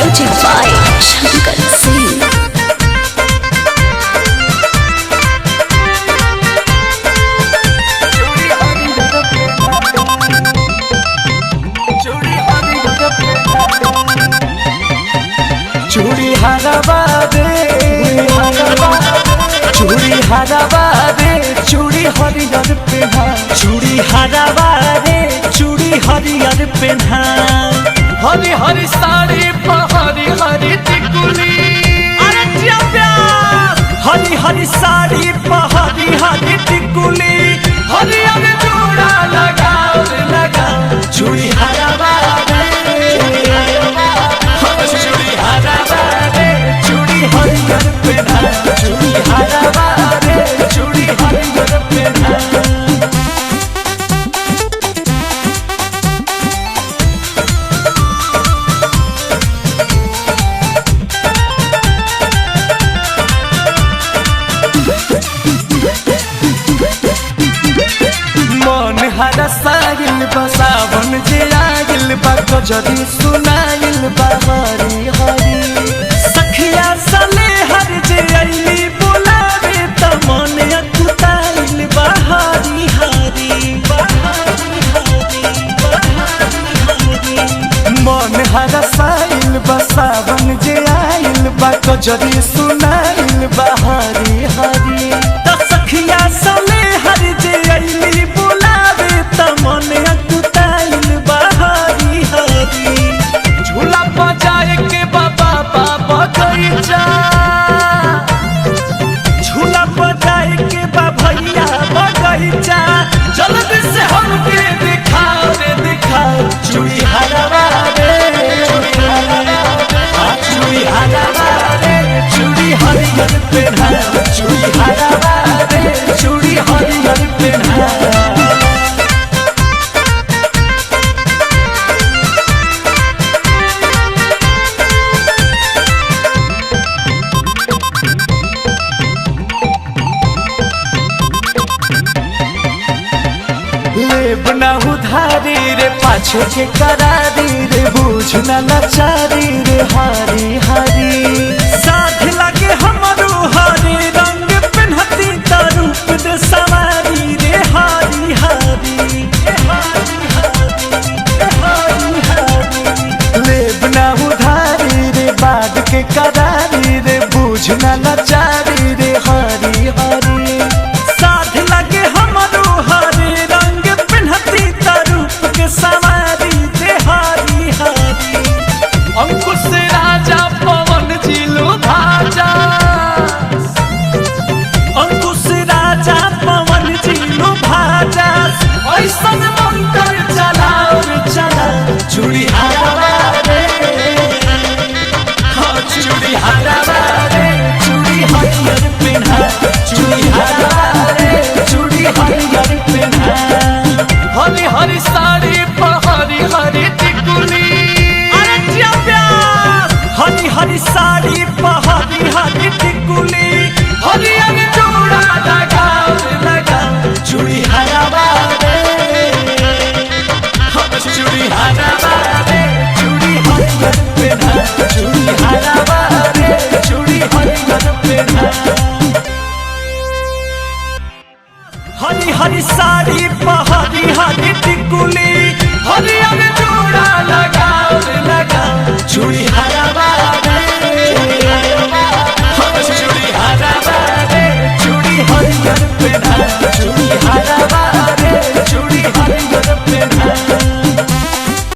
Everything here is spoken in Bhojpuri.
Presented by Shankar Singh. चूड़ी हराबा रे चूड़ी हराबा रे चूड़ी हरियर पेन्हा चूड़ी हराबा रे चूड़ी हरियर पेन्हा हरी हरी साड़ी हरी हरी टिकुली अरे जिया प्यार हरी हरी साड़ी हरी हरी टिकुली हरी हरी जोड़ा लगाओ लगाओ चूड़ी हराबा रे चूड़ी हराबा रे चूड़ी हरियर पेन्हा चूड़ी हराबा रे चूड़ी हरियर पेन्हा मन हरा सागिल बा सावन जे आगिल बा गजरी सुनाइल बा हरी हरी सखिया सले हर जे अइली बोलावे त मन अकुताइल बा हरी हरी मन हरा सागिल बा सावन जे आइल बा गजरी सुनाइल बा हरी हरी त सखिया सले हर जे अइली बोलावे त मन अकुताइल बा हरी हरी झूला बजाए के बाबा बाबा गईचा झूला बजाए के बा भैया बगईचा जल्दी से हमके दिखाओ रे दिखाओ चूड़ी हराबा रे चूड़ी हराबा रे चूड़ी हरियर पेन्हा चूड़ी हराबा रे चूड़ी हरियर पेन्हा लेब ना उधारी रे पाछे के करारी रे बुझ ना लाचारी रे हारी हारी साथ लागे हमरो हरी रंग पेन्हती त रूप दे सवारी रे हारी हारी लेब ना उधारी रे बाद के करारी रे बुझ ना लाचारी रे हारी हारी साथ लागे हमरो हरी रंग पेन्हती त रूप के सवारी रे हारी हारी अंकुश राजा पवन जिलो भाजा अंकुश राजा पवन जिलो भाजा ऐसन मंत्र चलाओ रे चला चूड़ी हराबा रे हाँ चूड़ी हराबा रे चूड़ी हरियर पेन्हा चूड़ी हराबा रे चूड़ी हरियर पेन्हा हरी हरी साड़ी हरी हरी टिकुली अरे जिया प्यार हरी हरी साड़ी हरी हरी टिकुली हरी हरी जोड़ा लगाओ लगाओ चूड़ी हराबा रे चूड़ी हराबा रे चूड़ी हरियर पेन्हा चूड़ी हराबा रे चूड़ी हरियर पेन्हा हरी हरी साड़ी हरी हरी टिकुली हरी हरी जोड़ा लगाओ लगाओ चूड़ी हराबा रे चूड़ी हराबा रे चूड़ी हरियर पेन्हा चूड़ी हराबा